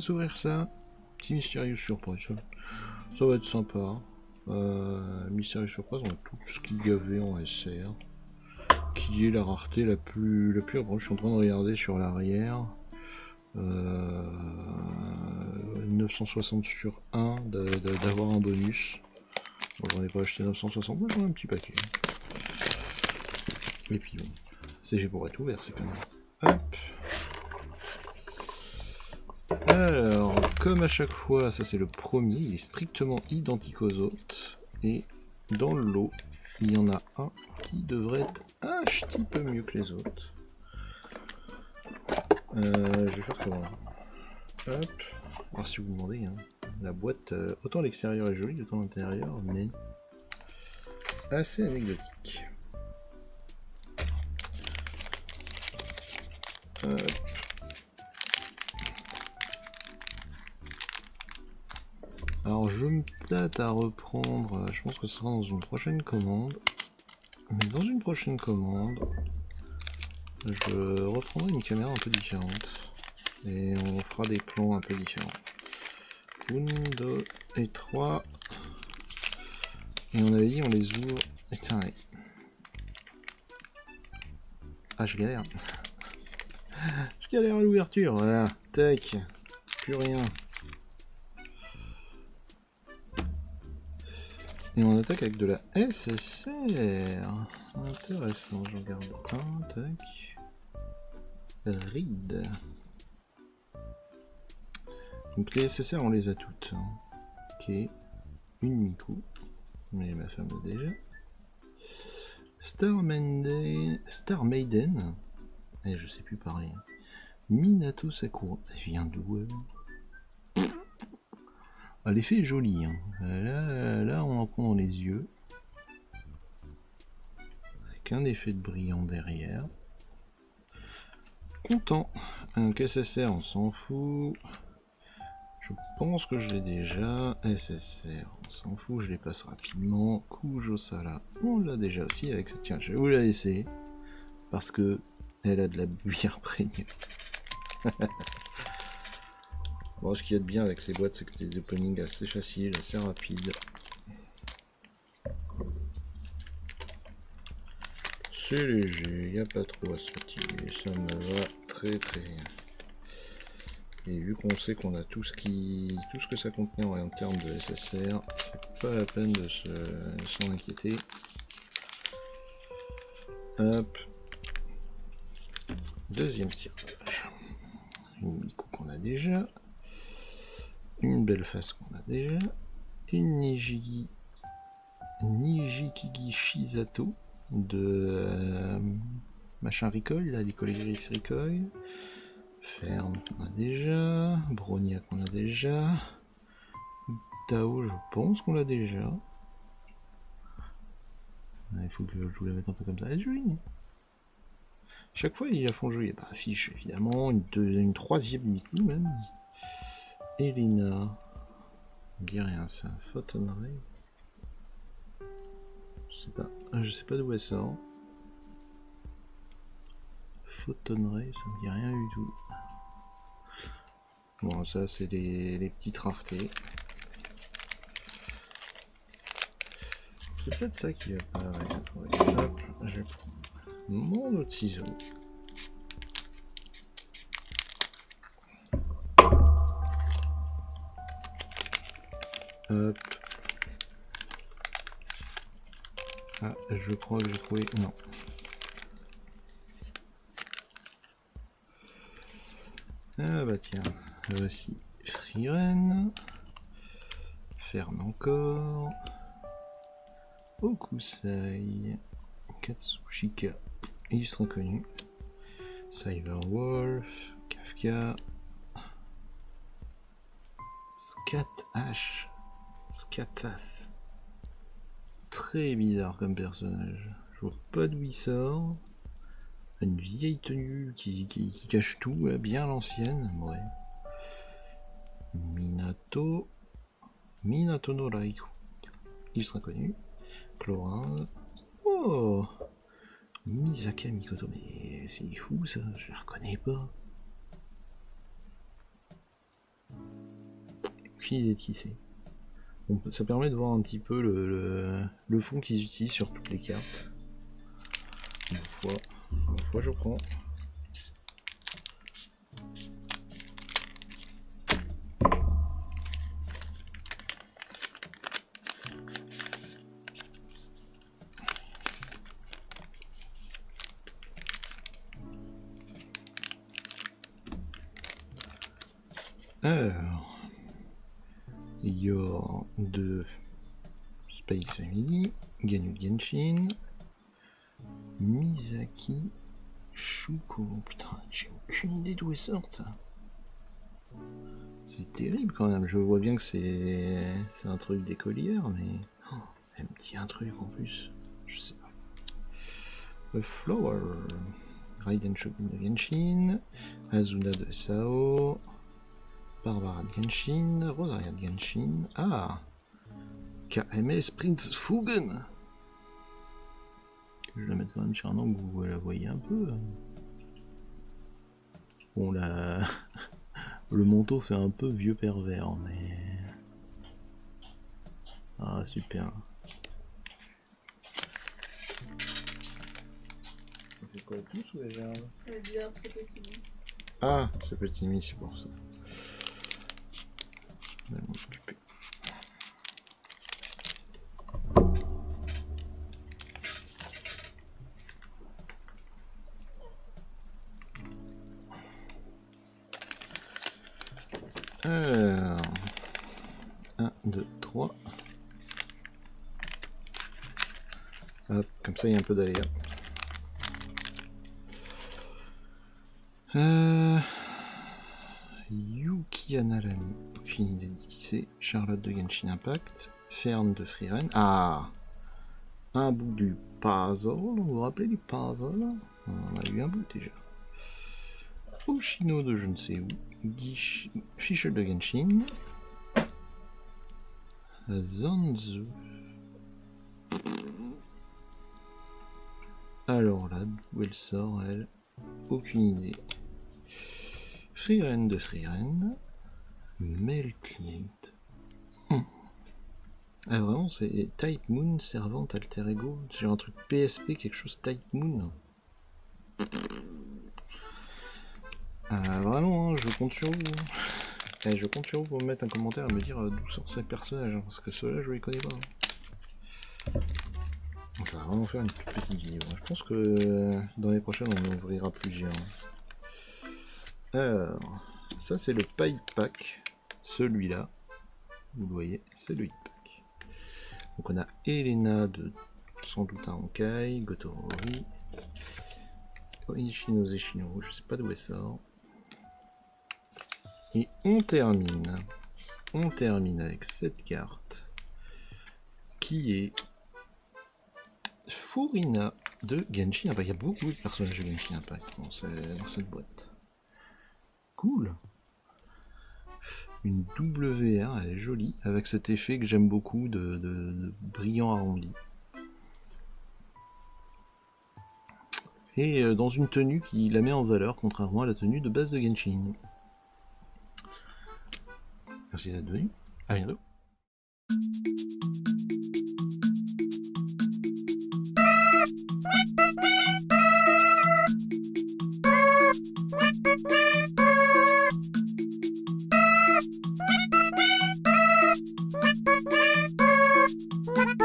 s'ouvrir ça. Petit mystérieux surprise. Ça va être sympa. Mystérieux surprise, on a tout ce qu'il y avait en SR. Qui est la rareté la plus approche. Je suis en train de regarder sur l'arrière. 960 sur 1 d'avoir un bonus. Bon, j'en ai pas acheté 960, mais j'en ai un petit paquet. Et puis bon, CG pour être ouvert, c'est quand même. Hop. Alors, comme à chaque fois, ça c'est le premier, il est strictement identique aux autres. Et dans le lot, il y en a un qui devrait être un petit peu mieux que les autres. Je vais faire comment? Hop. Alors si vous me demandez, hein, la boîte, autant l'extérieur est joli, autant l'intérieur, mais assez anecdotique. Alors je me tâte à reprendre, je pense que ce sera dans une prochaine commande. Mais dans une prochaine commande, je reprendrai une caméra un peu différente. Et on fera des plans un peu différents. 1, 2 et 3. Et on avait dit on les ouvre. Putain, ouais. Ah, je galère. Je galère à l'ouverture, voilà. Tac. Plus rien. Et on attaque avec de la SSR. Intéressant, je regarde. Un, tac. Ride. Donc les SSR, on les a toutes. Ok. Une Miku. Mais ma femme l'a déjà. Star Maiden. Et je sais plus parler. Minato Sakura. Elle vient d'où? Ah, l'effet est joli. Hein. Là, on en prend dans les yeux. Avec un effet de brillant derrière. Content. Un SSR, on s'en fout. Je pense que je l'ai déjà. SSR, on s'en fout, je les passe rapidement. Kujo Sala, on l'a déjà aussi avec cette. Tiens, je vais vous la laisser. Parce que elle a de la bière prégnée. Bon, ce qu'il y a de bien avec ces boîtes, c'est que des openings assez faciles, assez rapides. C'est léger, il n'y a pas trop à se fatiguer, ça me va très très bien. Et vu qu'on sait qu'on a tout ce que ça contient en termes de SSR, c'est pas la peine de s'en inquiéter. Hop. Deuxième tirage. Une Miku qu'on a déjà. Une belle face qu'on a déjà. Une Nijikigi Shizato de machin Recoil, là, l'école gris Recoil. Fern qu'on a déjà. Bronia qu'on a déjà. Tao, je pense qu'on l'a déjà. Il faut que je vous la mette un peu comme ça. Elle est jolie. Chaque fois, ils la font jouer. Bah, affiche, évidemment. Une troisième Miku, même. Elena. On dit rien, ça. Photon Ray. Je sais pas d'où elle sort. Photon Ray, ça me dit rien du tout. Bon, ça, c'est les petites raretés. C'est peut-être ça qui va pas. Ouais. Hop, je prends mon autre ciseau. Hop. Ah, je crois que j'ai trouvé. Non. Ah bah tiens, voici Frieren. Fern encore. Okusai. Katsushika. Illustre inconnu. Cyberwolf. Kafka. Scat H. Scatas. Très bizarre comme personnage. Je vois pas d'où il sort. Une vieille tenue qui cache tout, bien l'ancienne. Ouais. Minato no Raikou. Il sera connu. Chlorinde. Oh, Misaka Mikoto. Mais c'est fou ça, je la reconnais pas. aucune idée de qui c'est. Bon, ça permet de voir un petit peu le fond qu'ils utilisent sur toutes les cartes. Une fois je prends. Alors, Yor de Space Family, Ganu Genshin, Misaki, Shuko. Putain, j'ai aucune idée d'où elle sort ça. C'est terrible quand même, je vois bien que c'est un truc d'écolière, mais oh, elle me dit un truc en plus, je sais pas. A Flower, Raiden Shogun de Genshin, Azuna de Sao, Barbara de Genshin, Rosaria de Genshin, ah, KMS Prince Fugen. Je vais la mettre quand même sur un angle où vous la voyez un peu. Bon, la... le manteau fait un peu vieux pervers, mais... Ah, super. Ça fait quoi, tous ou les gerbes? Les gerbes, c'est petit. Ah, c'est petit mis, c'est pour ça. Je vais m'en occuper. Alors, 1, 2, 3. Hop, comme ça il y a un peu d'aléa. Yuki Analami, aucune idée de qui c'est. Charlotte de Genshin Impact. Fern de Freeren. Ah, un bout du puzzle. Vous vous rappelez du puzzle? On a eu un bout déjà. Oshino de je ne sais où. Fisher de Genshin. Zanzu. Alors là, d'où elle sort, elle? Aucune idée. Freeren de Freeren. Meltlight. Ah vraiment, c'est Type Moon, servante, alter ego. J'ai un truc PSP, quelque chose Type Moon. Ah, vraiment, hein, je compte sur vous. Et je compte sur vous pour me mettre un commentaire et me dire d'où sort ces personnages, hein, parce que ceux-là, je les connais pas. Hein. On va vraiment faire une toute petite vidéo. Je pense que dans les prochaines, on en ouvrira plusieurs. Alors, ça c'est le Pipe Pack. Celui-là, vous le voyez, c'est le Pipe Pack. Donc on a Elena de sans doute un Honkai, Gotorori, Ishino Zeshino, je sais pas d'où elle sort. Et on termine avec cette carte qui est Furina de Genshin Impact. Il y a beaucoup de personnages de Genshin Impact dans cette boîte. Cool. Une WR, elle est jolie, avec cet effet que j'aime beaucoup de brillant arrondi. Et dans une tenue qui la met en valeur, contrairement à la tenue de base de Genshin. Merci d'être venu, à bientôt. What?